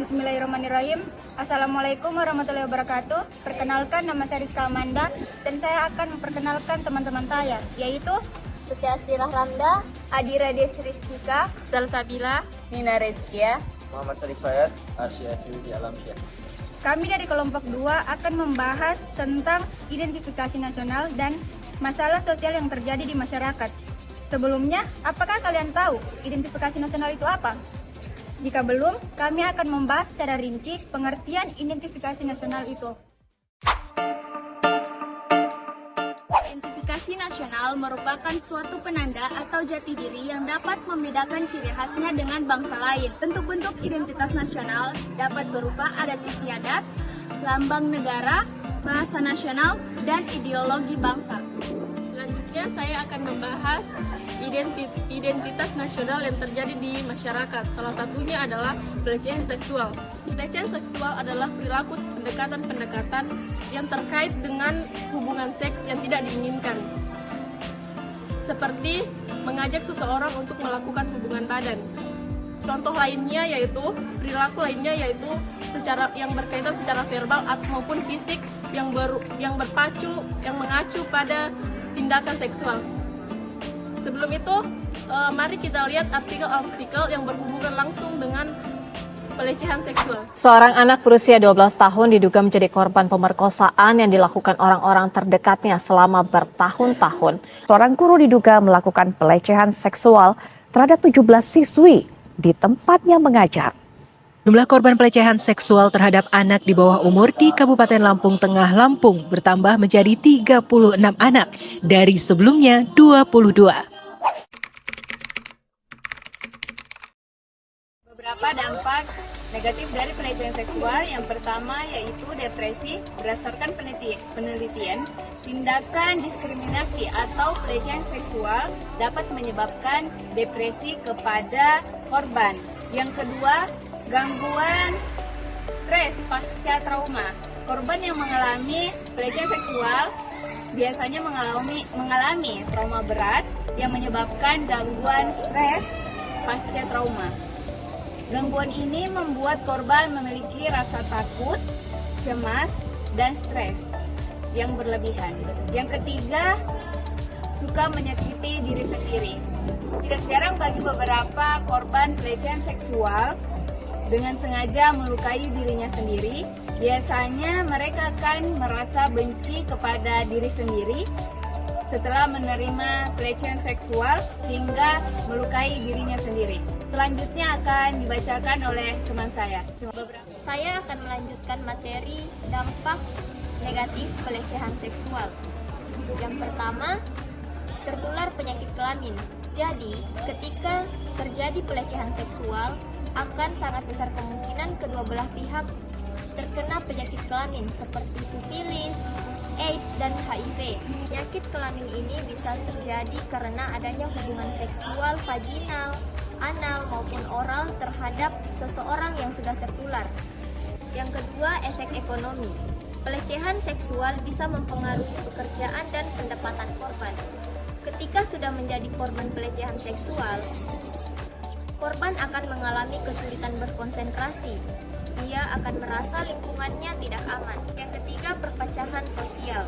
Bismillahirrahmanirrahim. Assalamualaikum warahmatullahi wabarakatuh. Perkenalkan, nama saya Rizka Amanda dan saya akan memperkenalkan teman-teman saya, yaitu Susiastirah Ramda, Adira Desristika, Salsabila, Nina Rezkia, Muhammad Salih Fayad, Arsya Syudi Alamsyah. Kami dari kelompok 2 akan membahas tentang identifikasi nasional dan masalah sosial yang terjadi di masyarakat. Sebelumnya, apakah kalian tahu identifikasi nasional itu apa? Jika belum, kami akan membahas secara rinci pengertian identifikasi nasional itu. Identifikasi nasional merupakan suatu penanda atau jati diri yang dapat membedakan ciri khasnya dengan bangsa lain. Bentuk-bentuk identitas nasional dapat berupa adat istiadat, lambang negara, bahasa nasional, dan ideologi bangsa. Selanjutnya saya akan membahas identitas nasional yang terjadi di masyarakat. Salah satunya adalah pelecehan seksual. Pelecehan seksual adalah perilaku pendekatan-pendekatan yang terkait dengan hubungan seks yang tidak diinginkan. Seperti mengajak seseorang untuk melakukan hubungan badan. Contoh lainnya yaitu perilaku lainnya yaitu yang berkaitan secara verbal maupun fisik yang mengacu pada tindakan seksual. Sebelum itu, mari kita lihat artikel-artikel yang berhubungan langsung dengan pelecehan seksual. Seorang anak berusia 12 tahun diduga menjadi korban pemerkosaan yang dilakukan orang-orang terdekatnya selama bertahun-tahun. Seorang guru diduga melakukan pelecehan seksual terhadap 17 siswi di tempatnya mengajar. Jumlah korban pelecehan seksual terhadap anak di bawah umur di Kabupaten Lampung Tengah, Lampung bertambah menjadi 36 anak dari sebelumnya 22. Beberapa dampak negatif dari pelecehan seksual, yang pertama yaitu depresi. Berdasarkan penelitian, tindakan diskriminasi atau pelecehan seksual dapat menyebabkan depresi kepada korban. Yang kedua, gangguan stres pasca trauma. Korban yang mengalami pelecehan seksual biasanya mengalami trauma berat yang menyebabkan gangguan stres pasca trauma. Gangguan ini membuat korban memiliki rasa takut, cemas, dan stres yang berlebihan. Yang ketiga, suka menyakiti diri sendiri. Tidak jarang bagi beberapa korban pelecehan seksual dengan sengaja melukai dirinya sendiri. Biasanya mereka akan merasa benci kepada diri sendiri setelah menerima pelecehan seksual hingga melukai dirinya sendiri. Selanjutnya akan dibacakan oleh teman saya. Saya akan melanjutkan materi dampak negatif pelecehan seksual. Yang pertama, tertular penyakit kelamin. Jadi, ketika terjadi pelecehan seksual, akan sangat besar kemungkinan kedua belah pihak terkena penyakit kelamin seperti sifilis, AIDS, dan HIV. Penyakit kelamin ini bisa terjadi karena adanya hubungan seksual vaginal, anal, maupun oral terhadap seseorang yang sudah tertular. Yang kedua, efek ekonomi. Pelecehan seksual bisa mempengaruhi pekerjaan dan pendapatan korban. Ketika sudah menjadi korban pelecehan seksual, korban akan mengalami kesulitan berkonsentrasi. Ia akan merasa lingkungannya tidak aman. Yang ketiga, perpecahan sosial.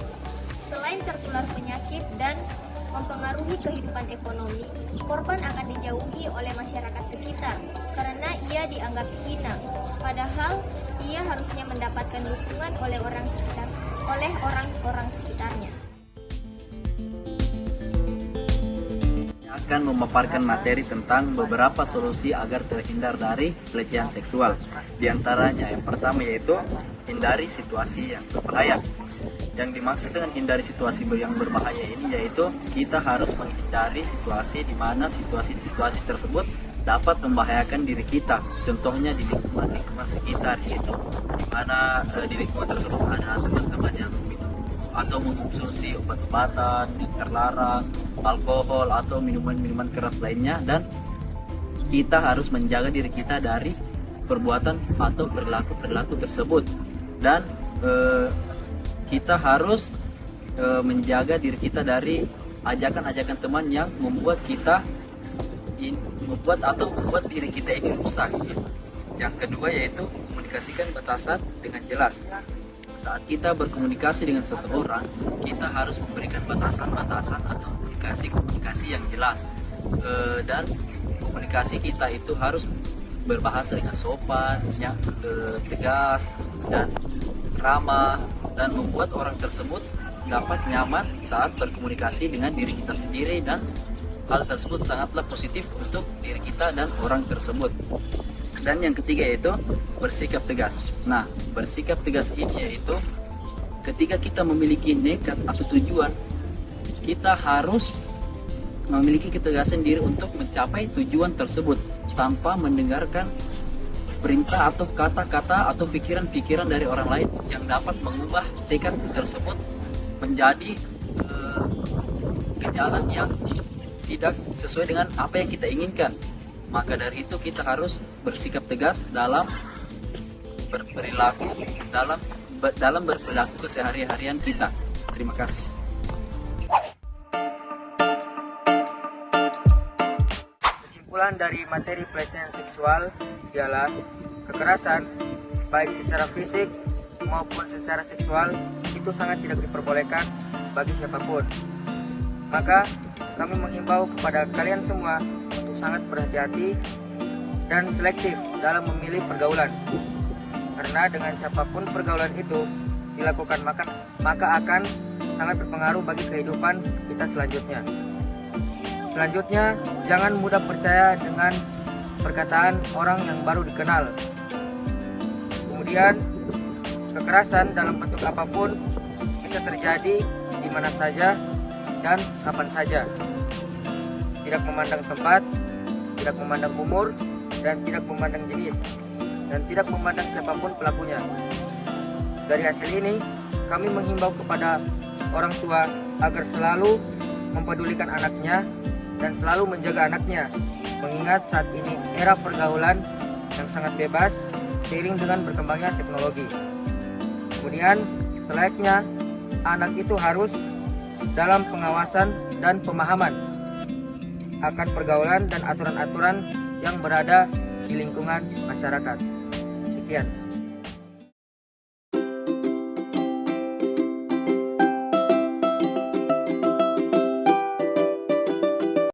Selain tertular penyakit dan mempengaruhi kehidupan ekonomi, korban akan dijauhi oleh masyarakat sekitar karena ia dianggap hina. Padahal ia harusnya mendapatkan dukungan oleh orang sekitarnya. Akan memaparkan materi tentang beberapa solusi agar terhindar dari pelecehan seksual. Di antaranya yang pertama yaitu hindari situasi yang berbahaya. Yang dimaksud dengan hindari situasi yang berbahaya ini yaitu kita harus menghindari situasi di mana situasi tersebut dapat membahayakan diri kita. Contohnya di lingkungan sekitar, yaitu di mana di lingkungan tersebut ada teman-teman yang atau mengkonsumsi obat-obatan yang terlarang, alkohol atau minuman-minuman keras lainnya, dan kita harus menjaga diri kita dari perbuatan atau perilaku tersebut, dan kita harus menjaga diri kita dari ajakan-ajakan teman yang membuat diri kita ini rusak. Yang kedua yaitu komunikasikan batasan dengan jelas. Saat kita berkomunikasi dengan seseorang, kita harus memberikan batasan-batasan atau komunikasi yang jelas. Dan komunikasi kita itu harus berbahasa dengan sopan, tegas, dan ramah, dan membuat orang tersebut dapat nyaman saat berkomunikasi dengan diri kita sendiri, dan hal tersebut sangatlah positif untuk diri kita dan orang tersebut. Dan yang ketiga yaitu bersikap tegas. Nah, bersikap tegas ini yaitu ketika kita memiliki nekat atau tujuan, kita harus memiliki ketegasan diri untuk mencapai tujuan tersebut tanpa mendengarkan perintah atau kata-kata atau pikiran-pikiran dari orang lain yang dapat mengubah tekad tersebut menjadi ke jalan yang tidak sesuai dengan apa yang kita inginkan. Maka dari itu kita harus bersikap tegas dalam berperilaku, dalam berperilaku keseharian kita. Terima kasih. Kesimpulan dari materi pelecehan seksual ialah kekerasan baik secara fisik maupun secara seksual itu sangat tidak diperbolehkan bagi siapapun. Maka kami menghimbau kepada kalian semua untuk sangat berhati-hati dan selektif dalam memilih pergaulan. Karena dengan siapapun pergaulan itu dilakukan maka akan sangat berpengaruh bagi kehidupan kita selanjutnya. Selanjutnya, jangan mudah percaya dengan perkataan orang yang baru dikenal. Kemudian, kekerasan dalam bentuk apapun bisa terjadi di mana saja dan kapan saja. Tidak memandang tempat, tidak memandang umur, dan tidak memandang jenis, dan tidak memandang siapapun pelakunya. Dari hasil ini, kami menghimbau kepada orang tua agar selalu mempedulikan anaknya dan selalu menjaga anaknya, mengingat saat ini era pergaulan yang sangat bebas seiring dengan berkembangnya teknologi. Kemudian, selayaknya anak itu harus dalam pengawasan dan pemahaman akan pergaulan dan aturan-aturan yang berada di lingkungan masyarakat. Sekian.